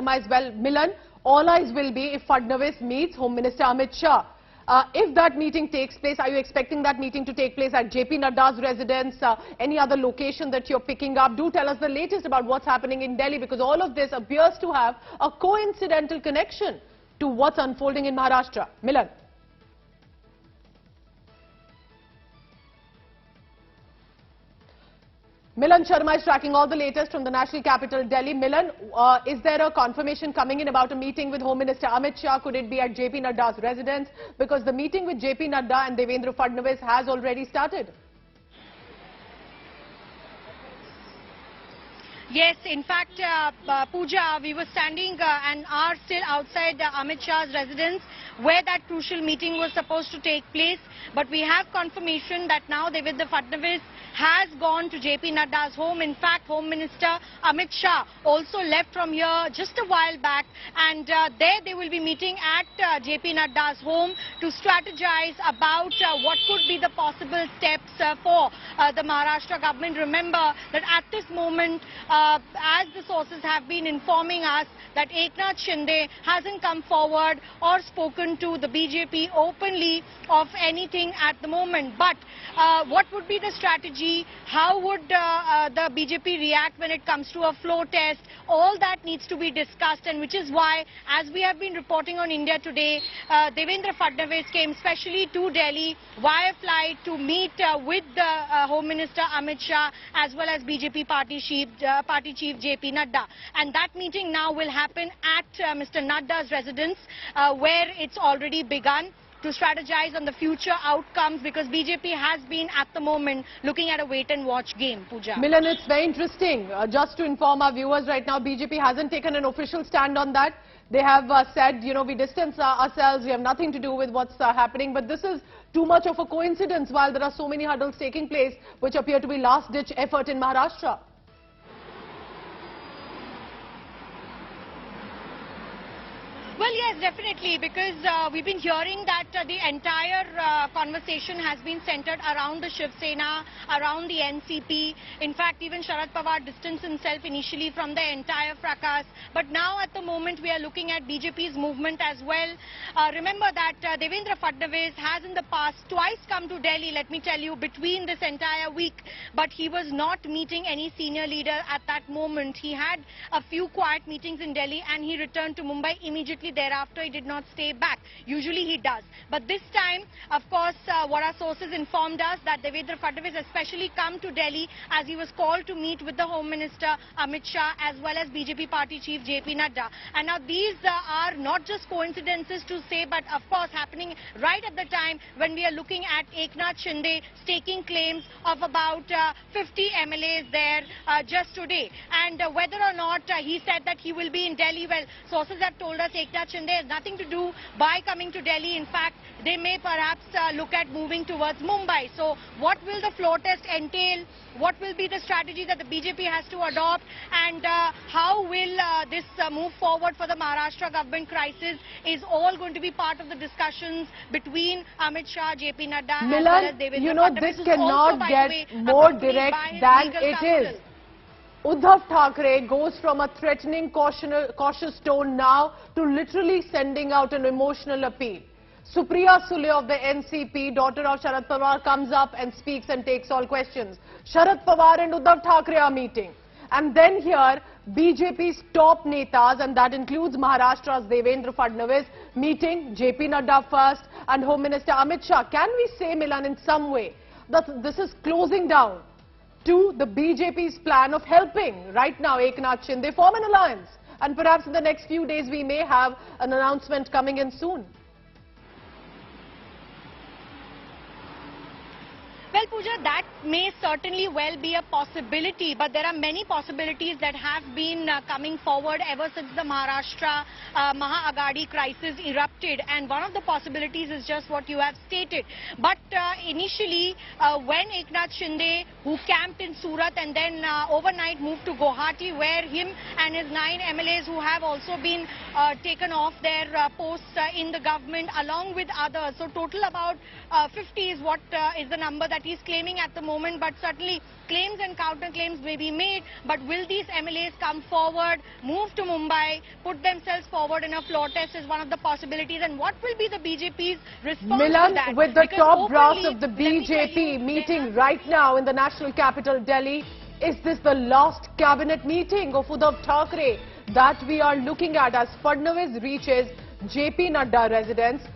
Sharma as well. Milan, all eyes will be if Fadnavis meets Home Minister Amit Shah. If that meeting takes place, are you expecting that meeting to take place at J P Nadda's residence, any other location that you're picking up? Do tell us the latest about what's happening in Delhi, because all of this appears to have a coincidental connection to what's unfolding in Maharashtra. Milan. Milan Sharma is tracking all the latest from the national capital, Delhi. Milan, is there a confirmation coming in about a meeting with Home Minister Amit Shah? Could it be at J P Nadda's residence? Because the meeting with J P Nadda and Devendra Fadnavis has already started. Yes, in fact, Pooja, we were standing and are still outside Amit Shah's residence where that crucial meeting was supposed to take place. But we have confirmation that now Devendra Fadnavis has gone to J P Nadda's home. In fact, Home Minister Amit Shah also left from here just a while back, and there they will be meeting at J P Nadda's home to strategize about what could be the possible steps for the Maharashtra government. Remember that at this moment, as the sources have been informing us, that Eknath Shinde hasn't come forward or spoken to the BJP openly of anything at the moment. But what would be the strategy? How would the BJP react when it comes to a floor test? All that needs to be discussed, and which is why, as we have been reporting on India Today, Devendra Fadnavis came specially to Delhi via flight to meet with the Home Minister Amit Shah as well as BJP party chief J P Nadda. And that meeting now will happen at Mr. Nadda's residence, where it's already begun to strategize on the future outcomes, because BJP has been at the moment looking at a wait-and-watch game. Pooja. Milan, it's very interesting. Just to inform our viewers right now, BJP hasn't taken an official stand on that. They have said, you know, we distance ourselves, we have nothing to do with what's happening. But this is too much of a coincidence while there are so many hurdles taking place which appear to be last-ditch effort in Maharashtra. Well, yes, definitely, because we've been hearing that the entire conversation has been centered around the Shiv Sena, around the NCP. In fact, even Sharad Pawar distanced himself initially from the entire fracas. But now at the moment we are looking at BJP's movement as well. Remember that Devendra Fadnavis has in the past twice come to Delhi, let me tell you, between this entire week. But he was not meeting any senior leader at that moment. He had a few quiet meetings in Delhi and he returned to Mumbai immediately thereafter. He did not stay back. Usually he does. But this time, of course, what our sources informed us that Devendra Fadnavis especially come to Delhi as he was called to meet with the Home Minister Amit Shah as well as BJP party chief J P Nadda. And now these are not just coincidences to say, but of course happening right at the time when we are looking at Eknath Shinde staking claims of about 50 MLAs there just today. And whether or not he said that he will be in Delhi, well, sources have told us Eknath Shinde has nothing to do by coming to Delhi. In fact, they may perhaps look at moving towards Mumbai. So what will the floor test entail? What will be the strategy that the BJP has to adopt? And how will this move forward for the Maharashtra government crisis is all going to be part of the discussions between Amit Shah, J P Nadda, Milan, as well as Devendra you know, Fadnavis, this cannot get more direct than it is. Uddhav Thackeray goes from a threatening, cautious tone now to literally sending out an emotional appeal. Supriya Sule of the NCP, daughter of Sharad Pawar, comes up and speaks and takes all questions. Sharad Pawar and Uddhav Thackeray are meeting. And then here, BJP's top netas, and that includes Maharashtra's Devendra Fadnavis, meeting J P Nadda first and Home Minister Amit Shah. Can we say, Milan, in some way that this is closing down to the BJP's plan of helping right now Eknath Shinde form an alliance? And perhaps in the next few days we may have an announcement coming in soon. Well, Pooja, that may certainly well be a possibility, but there are many possibilities that have been coming forward ever since the Maharashtra Maha-Agadi crisis erupted, and one of the possibilities is just what you have stated. But initially, when Eknath Shinde, who camped in Surat and then overnight moved to Guwahati, where him and his 9 MLAs who have also been taken off their posts in the government along with others. So total about 50 is what is the number that he's claiming at the moment, but certainly claims and counterclaims may be made. But will these MLAs come forward, move to Mumbai, put themselves forward in a floor test is one of the possibilities. And what will be the BJP's response to Milan, that? with the Because top brass openly, of the let me tell BJP you, meeting right now in the national capital Delhi, is this the last cabinet meeting of Uddhav Thackeray that we are looking at as Fadnavis reaches J P Nadda residence?